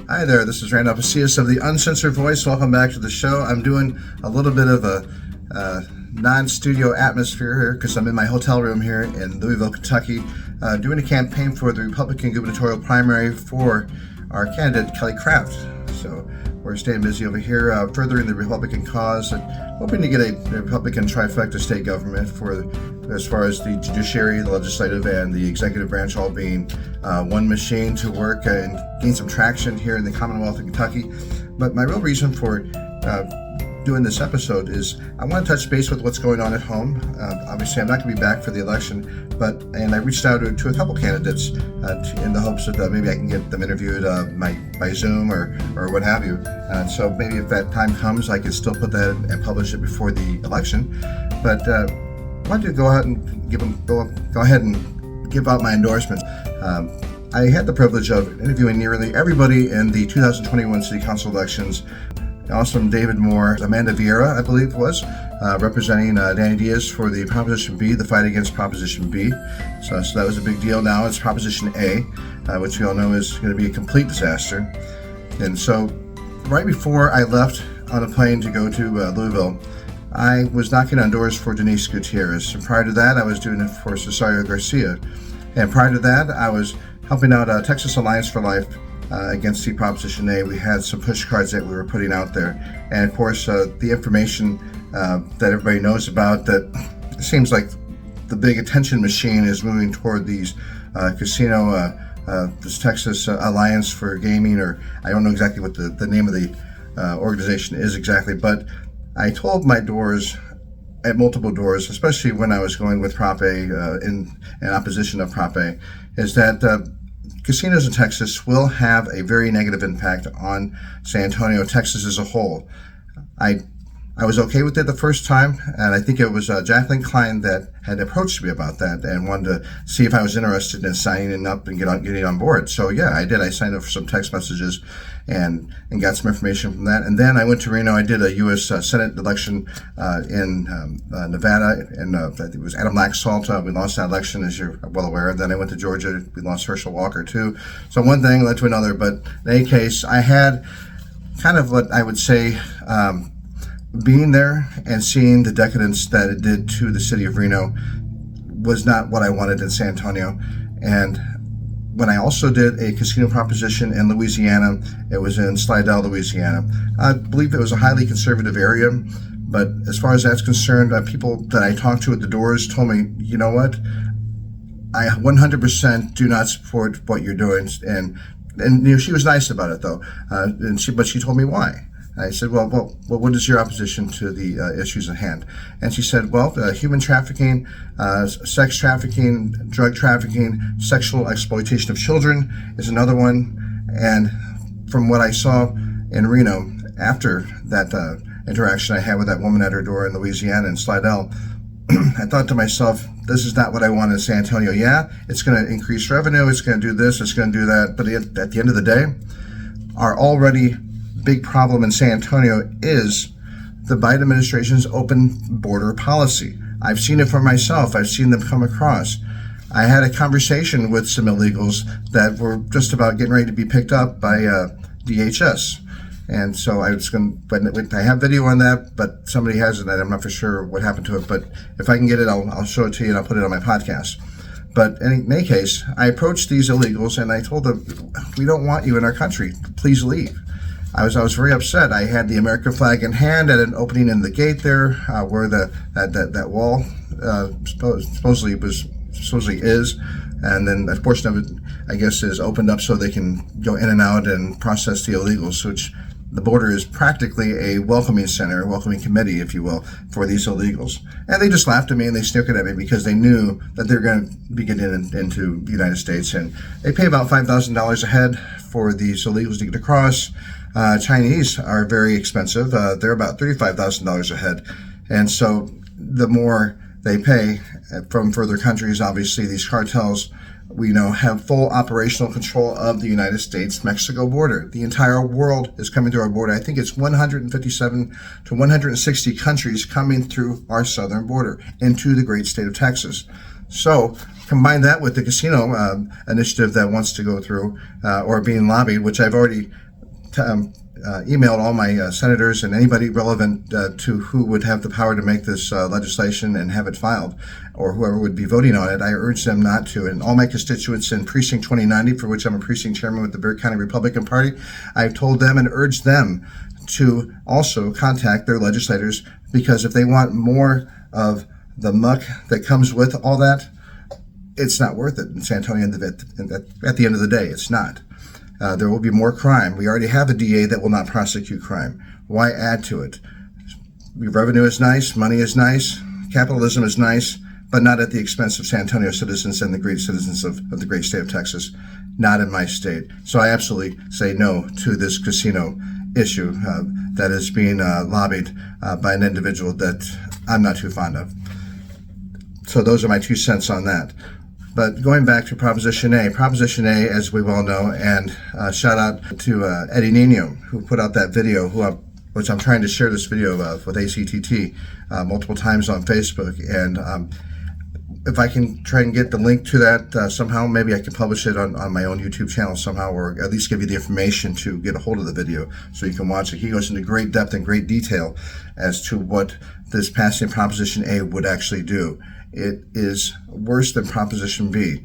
Hi there, this is Randolph Macias of the UnCensored Voice. Welcome back to the show. I'm doing a little bit of a non-studio atmosphere here because I'm in my hotel room here in Louisville, Kentucky, doing a campaign for the Republican gubernatorial primary for our candidate, Kelly Craft. So we're staying busy over here, furthering the Republican cause and hoping to get a Republican trifecta state government for as far as the judiciary, the legislative, and the executive branch all being one machine to work and gain some traction here in the Commonwealth of Kentucky. But my real reason for doing this episode is I want to touch base with what's going on at home. Obviously, I'm not going to be back for the election, and I reached out to a couple candidates in the hopes that maybe I can get them interviewed by Zoom or what have you. And so maybe if that time comes, I can still put that and publish it before the election. But I wanted to go ahead and give out my endorsement. I had the privilege of interviewing nearly everybody in the 2021 City Council elections. Awesome David Moore, Amanda Vieira, I believe was, representing Danny Diaz for the Proposition B, the fight against Proposition B. So that was a big deal. Now it's Proposition A, which we all know is going to be a complete disaster. And so right before I left on a plane to go to Louisville, I was knocking on doors for Denise Gutierrez. And prior to that, I was doing it for Cesario Garcia. And prior to that, I was helping out Texas Alliance for Life against the Proposition A. We had some push cards that we were putting out there. And of course, the information that everybody knows about, that it seems like the big attention machine is moving toward these this Texas Alliance for Gaming, or I don't know exactly what the name of the organization is exactly, but I told my doors at multiple doors, especially when I was going with Prop A in opposition of Prop A, is that casinos in Texas will have a very negative impact on San Antonio, Texas as a whole. I was okay with it the first time, and I think it was Jacqueline Klein that had approached me about that and wanted to see if I was interested in signing up and getting on board. So yeah, I did. I signed up for some text messages and got some information from that. And then I went to Reno. I did a U.S. Senate election in Nevada, and I think it was Adam Laxalt. We lost that election, as you're well aware. Then I went to Georgia. We lost Herschel Walker too. So one thing led to another. But in any case, I had kind of what I would say, being there and seeing the decadence that it did to the city of Reno was not what I wanted in San Antonio. And when I also did a casino proposition in Louisiana, it was in Slidell, Louisiana. I believe it was a highly conservative area, but as far as that's concerned, people that I talked to at the doors told me, you know what, I 100% do not support what you're doing. And you know, she was nice about it though, but she told me why. I said, well, what is your opposition to the issues at hand? And she said, well, human trafficking, sex trafficking, drug trafficking, sexual exploitation of children is another one. And from what I saw in Reno after that interaction I had with that woman at her door in Louisiana and Slidell, I thought to myself, this is not what I want in San Antonio. Yeah, it's going to increase revenue, it's going to do this, it's going to do that. But at the end of the day, our already big problem in San Antonio is the Biden administration's open border policy. I've seen it for myself. I've seen them come across. I had a conversation with some illegals that were just about getting ready to be picked up by DHS. And so I was going to, but I have video on that, but somebody has it. I'm not for sure what happened to it, but if I can get it, I'll show it to you and I'll put it on my podcast. But in any case, I approached these illegals and I told them, we don't want you in our country. Please leave. I was very upset. I had the American flag in hand at an opening in the gate there, where that wall supposedly is, and then a portion of it, I guess, is opened up so they can go in and out and process the illegals. Which the border is practically a welcoming center, welcoming committee, if you will, for these illegals. And they just laughed at me and they snickered at me because they knew that they're going to be getting into the United States, and they pay about $5,000 a head for these illegals to get across. Chinese are very expensive. They're about $35,000 a head. And so the more they pay from further countries, obviously these cartels, we know, have full operational control of the United States-Mexico border. The entire world is coming through our border. I think it's 157 to 160 countries coming through our southern border into the great state of Texas. So combine that with the casino initiative that wants to go through or being lobbied, which I've already emailed all my senators and anybody relevant to who would have the power to make this legislation and have it filed, or whoever would be voting on it. I urge them not to. And all my constituents in Precinct 2090, for which I'm a precinct chairman with the Bexar County Republican Party, I've told them and urged them to also contact their legislators, because if they want more of the muck that comes with all that, it's not worth it in San Antonio. At the end of the day, it's not. There will be more crime. We already have a DA that will not prosecute crime. Why add to it? Revenue is nice, money is nice, capitalism is nice, but not at the expense of San Antonio citizens and the great citizens of the great state of Texas. Not in my state. So I absolutely say no to this casino issue that is being lobbied by an individual that I'm not too fond of. So those are my 2 cents on that. But going back to Proposition A, as we well know, and shout out to Eddie Nino, who put out that video, which I'm trying to share this video of with ACTT multiple times on Facebook. And if I can try and get the link to that somehow, maybe I can publish it on my own YouTube channel somehow, or at least give you the information to get a hold of the video so you can watch it. He goes into great depth and great detail as to what this passing Proposition A would actually do. It is worse than Proposition B.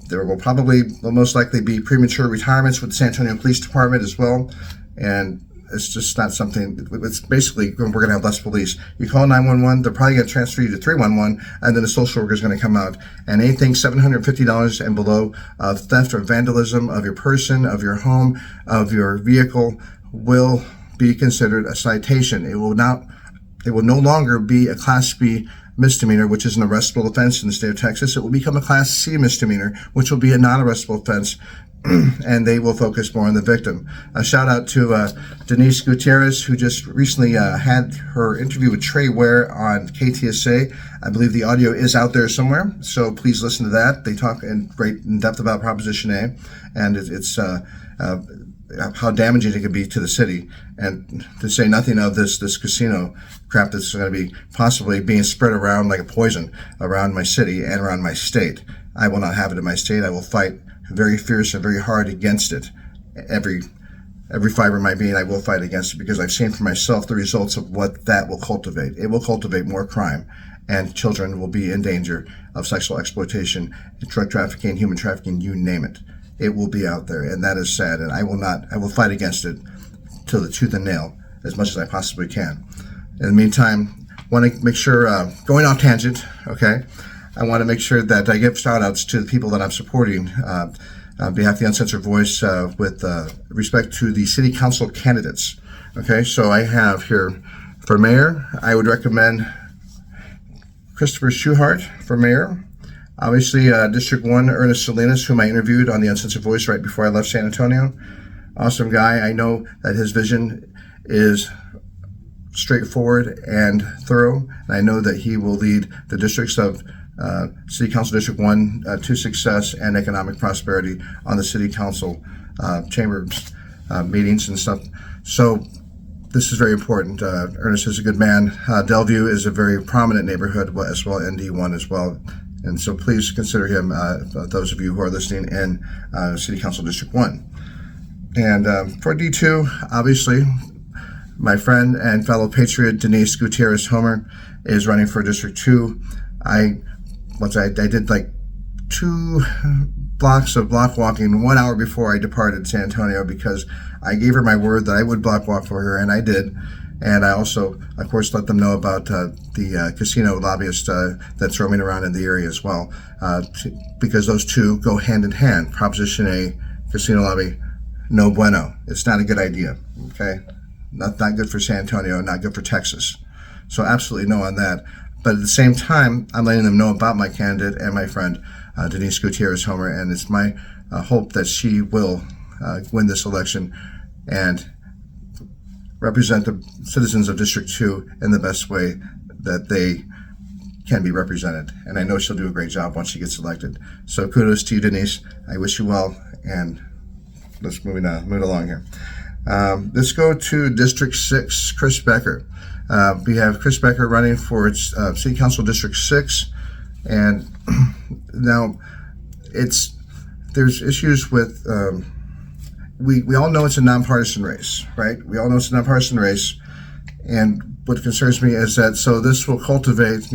There will most likely be premature retirements with the San Antonio Police Department as well, and it's just not something. It's basically, we're going to have less police. You call 911, they're probably going to transfer you to 311, and then a social worker is going to come out, and anything $750 and below of theft or vandalism of your person, of your home, of your vehicle will be considered a citation. It will no longer be a Class B misdemeanor, which is an arrestable offense in the state of Texas. It will become a Class C misdemeanor, which will be a non-arrestable offense, and they will focus more on the victim. A shout out to Denise Gutierrez, who just recently had her interview with Trey Ware on KTSA. I believe the audio is out there somewhere, so please listen to that. They talk in depth about Proposition A, and it's how damaging it can be to the city, and to say nothing of this casino crap that's going to be possibly being spread around like a poison around my city and around my state. I will not have it in my state. I will fight very fierce and very hard against it. Every fiber of my being, I will fight against it, because I've seen for myself the results of what that will cultivate. It will cultivate more crime, and children will be in danger of sexual exploitation, drug trafficking, human trafficking, you name it. It will be out there, and that is sad, and I will fight against it till the tooth and nail as much as I possibly can. In the meantime, I want to make sure, going off tangent, okay, I want to make sure that I give shout outs to the people that I'm supporting on behalf of the Uncensored Voice with respect to the city council candidates. Okay, so I have here for mayor, I would recommend Christopher Schuhart for mayor. Obviously, District 1, Ernest Salinas, whom I interviewed on the Uncensored Voice right before I left San Antonio. Awesome guy. I know that his vision is straightforward and thorough, and I know that he will lead the districts of City Council District 1 to success and economic prosperity on the City Council chambers meetings and stuff. So this is very important. Ernest is a good man. Delview is a very prominent neighborhood as well, ND1 as well. And so please consider him, those of you who are listening in City Council District 1. And for D2, obviously, my friend and fellow patriot Denise Gutierrez Homer is running for District 2. I did like 2 blocks of block walking 1 hour before I departed San Antonio, because I gave her my word that I would block walk for her, and I did. And I also, of course, let them know about the casino lobbyist that's roaming around in the area as well, because those two go hand in hand. Proposition A, casino lobby, no bueno. It's not a good idea, okay? Not good for San Antonio, not good for Texas. So absolutely no on that. But at the same time, I'm letting them know about my candidate and my friend, Denise Gutierrez Homer, and it's my hope that she will win this election and represent the citizens of District 2 in the best way that they can be represented. And I know she'll do a great job once she gets elected. So kudos to you, Denise. I wish you well, and let's move along here. Let's go to District 6, Chris Becker. We have Chris Becker running for City Council District 6, and now there's issues with we all know it's a nonpartisan race, right? We all know it's a nonpartisan race. And what concerns me is that, so this will cultivate,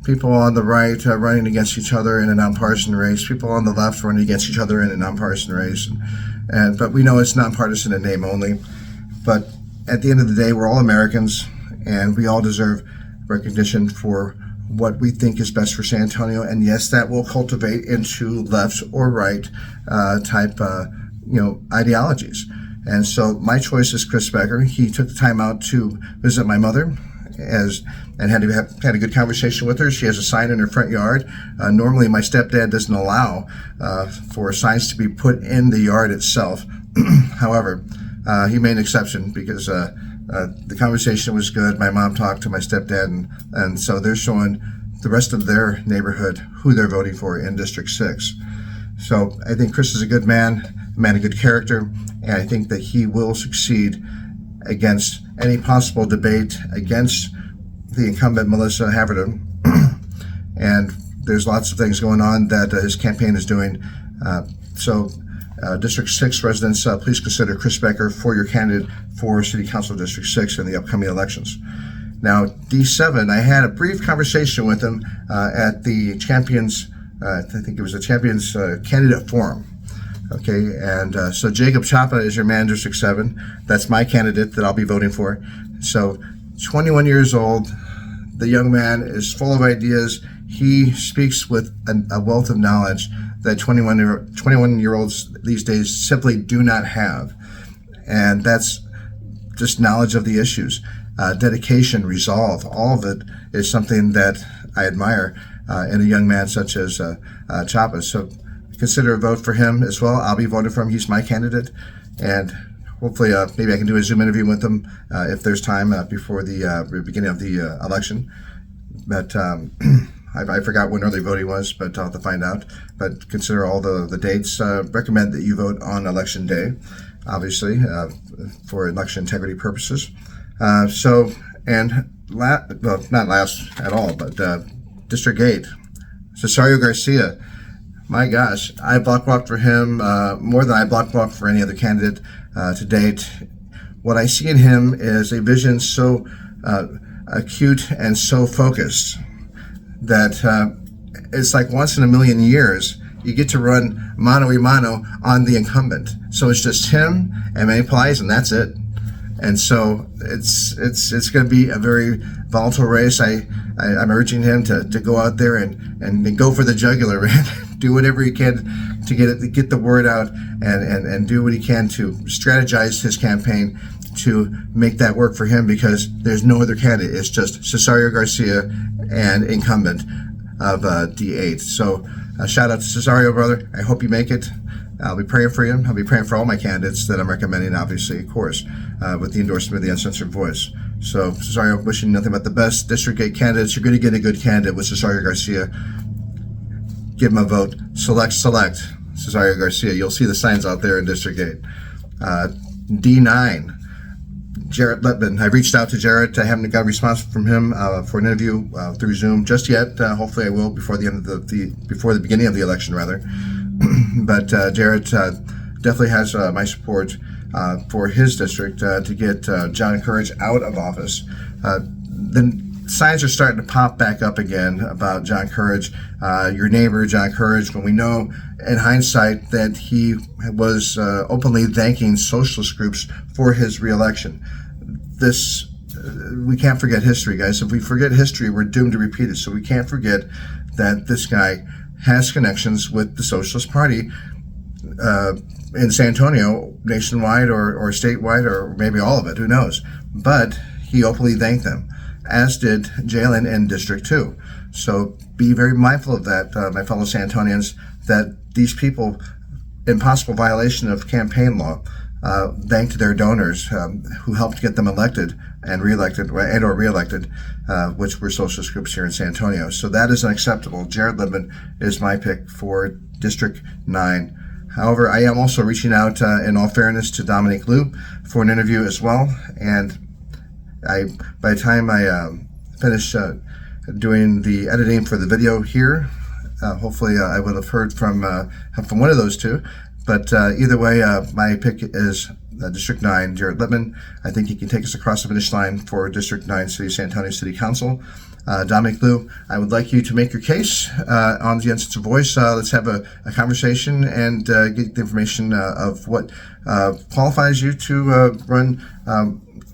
people on the right running against each other in a nonpartisan race, people on the left running against each other in a nonpartisan race. But we know it's nonpartisan in name only. But at the end of the day, we're all Americans, and we all deserve recognition for what we think is best for San Antonio. And yes, that will cultivate into left or right type, ideologies. And so my choice is Chris Becker. He took the time out to visit my mother and had a good conversation with her. She has a sign in her front yard. Normally, my stepdad doesn't allow for signs to be put in the yard itself. However, he made an exception because the conversation was good. My mom talked to my stepdad, and so they're showing the rest of their neighborhood who they're voting for in District 6. So I think Chris is a good man of good character, and I think that he will succeed against any possible debate against the incumbent Melissa Haverden. And there's lots of things going on that his campaign is doing. District 6 residents, please consider Chris Becker for your candidate for City Council District 6 in the upcoming elections. Now, D7, I had a brief conversation with him at the Champions, I think it was the Champions Candidate Forum. Okay, and so Jacob Chapa is your man, District 7. That's my candidate that I'll be voting for. So 21 years old, the young man is full of ideas. He speaks with a wealth of knowledge that 21-year-olds these days simply do not have. And that's just knowledge of the issues. Dedication, resolve, all of it is something that I admire in a young man such as Chapa. So consider a vote for him as well. I'll be voting for him. He's my candidate, and hopefully maybe I can do a Zoom interview with him if there's time before the beginning of the election. But I forgot when early voting was, but I'll have to find out. But consider all the dates. Recommend that you vote on Election Day, obviously, for election integrity purposes. Not last at all, but District 8, Cesario Garcia. My gosh, I block walked for him more than I block walked for any other candidate to date. What I see in him is a vision so acute and so focused that it's like once in a million years you get to run mano a mano on the incumbent. So it's just him and Manny Pelaez, and that's it. And so it's going to be a very volatile race. I'm urging him to go out there and go for the jugular, man. Do whatever he can to get the word out and do what he can to strategize his campaign to make that work for him, because there's no other candidate. It's just Cesario Garcia and incumbent of D8. So shout out to Cesario, brother. I hope you make it. I'll be praying for you. I'll be praying for all my candidates that I'm recommending, obviously, of course, with the endorsement of the Uncensored Voice. So, Cesario, wishing nothing but the best. District 8 candidates, you're going to get a good candidate with Cesario Garcia. Give him a vote. Select Cesario Garcia. You'll see the signs out there in District 8. D9, Jarrett Letman. I reached out to Jarrett. I haven't got a response from him for an interview through Zoom just yet. Hopefully I will before the beginning of the election, rather. But Jarrett definitely has my support for his district to get John Courage out of office. The signs are starting to pop back up again about John Courage, your neighbor John Courage, when we know in hindsight that he was openly thanking socialist groups for his reelection. We can't forget history, guys. If we forget history, we're doomed to repeat it. So we can't forget that this guy has connections with the Socialist Party in San Antonio, nationwide or statewide, or maybe all of it, who knows. But he openly thanked them, as did Jalen in District 2. So be very mindful of that, my fellow San Antonians, that these people, in possible violation of campaign law, thanked their donors who helped get them elected and reelected, which were socialist groups here in San Antonio. So that is unacceptable. Jared Lippman is my pick for District 9. However, I am also reaching out, in all fairness, to Dominique Liu for an interview as well. And by the time I finish doing the editing for the video here, hopefully I would have heard from one of those two. But either way, my pick is District 9, Jared Lippman. I think he can take us across the finish line for District 9 City of San Antonio City Council. Dominic Liu, I would like you to make your case on the UnCensored Voice. Let's have a conversation and get the information of what qualifies you to run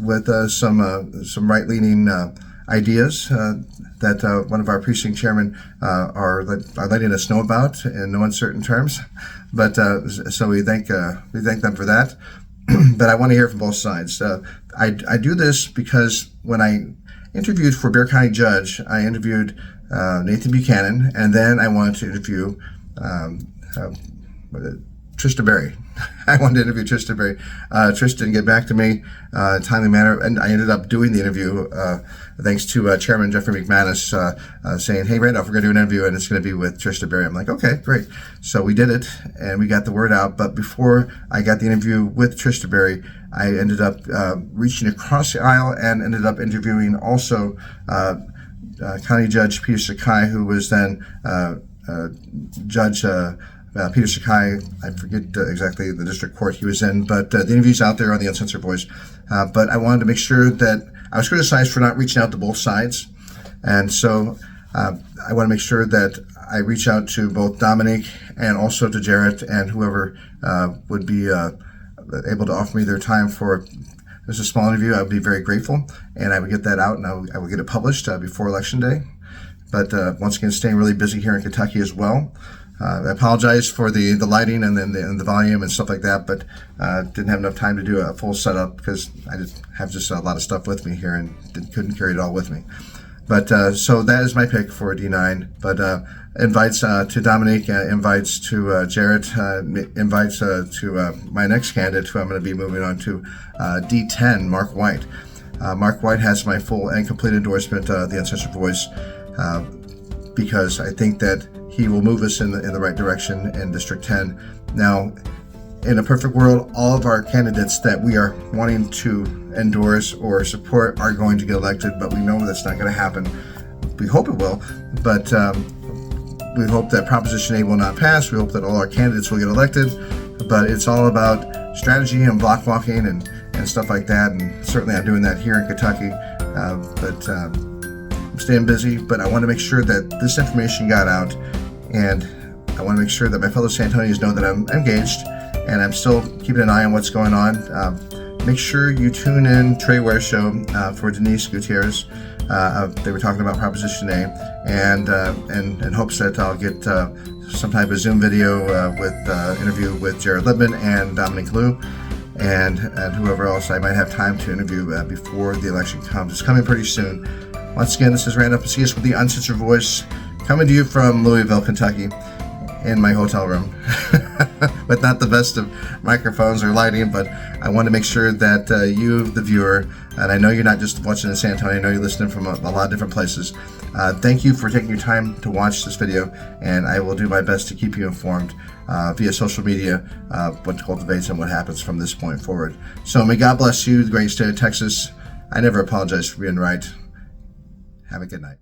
with some right-leaning ideas that one of our precinct chairmen are letting us know about in no uncertain terms. But so we thank them for that. But I want to hear from both sides. I do this because when I interviewed for Bexar County Judge, I interviewed Nathan Buchanan, and then I wanted to interview Trista Berry. I wanted to interview Trista Berry. Trista didn't get back to me in a timely manner, and I ended up doing the interview thanks to Chairman Jeffrey McManus saying, "Hey, Randolph, we're going to do an interview, and it's going to be with Trista Berry." I'm like, "Okay, great." So we did it, and we got the word out. But before I got the interview with Trista Berry, I ended up reaching across the aisle and ended up interviewing also County Judge Peter Sakai, who was then Judge Peter Sakai. I forget exactly the district court he was in, but the interview's out there on the UnCensored Voice. But I wanted to make sure that I was criticized for not reaching out to both sides, and so I want to make sure that I reach out to both Dominic and also to Jarrett and whoever would be able to offer me their time for this a small interview. I would be very grateful, and I would get that out, and I would get it published before Election Day. But once again, staying really busy here in Kentucky as well. I apologize for the lighting and then the volume and stuff like that, but didn't have enough time to do a full setup because I just have a lot of stuff with me here and couldn't carry it all with me. But so that is my pick for D9. But invites to Dominic, invites to Jarrett, invites to my next candidate, who I'm going to be moving on to, D10, Mark White. Mark White has my full and complete endorsement of the UnCensored Voice because I think that he will move us in the right direction in District 10. Now, in a perfect world, all of our candidates that we are wanting to endorse or support are going to get elected, but we know that's not going to happen. We hope it will, but we hope that Proposition 8 will not pass. We hope that all our candidates will get elected, but it's all about strategy and block walking and stuff like that, and certainly I'm doing that here in Kentucky, but I'm staying busy, but I want to make sure that this information got out, and I want to make sure that my fellow San Antonians know that I'm engaged and I'm still keeping an eye on what's going on. Make sure you tune in Trey Ware Show for Denise Gutierrez. They were talking about Proposition A, and in hopes that I'll get some type of Zoom video with interview with Jared Lippman and Dominic Liu and whoever else I might have time to interview before the election comes. It's coming pretty soon. Once again, this is Randolph Pasillas with the UnCensored Voice, coming to you from Louisville, Kentucky, in my hotel room. With not the best of microphones or lighting, but I want to make sure that you, the viewer, and I know you're not just watching in San Antonio, I know you're listening from a lot of different places. Thank you for taking your time to watch this video, and I will do my best to keep you informed via social media what cultivates and what happens from this point forward. So may God bless you, the great state of Texas. I never apologize for being right. Have a good night.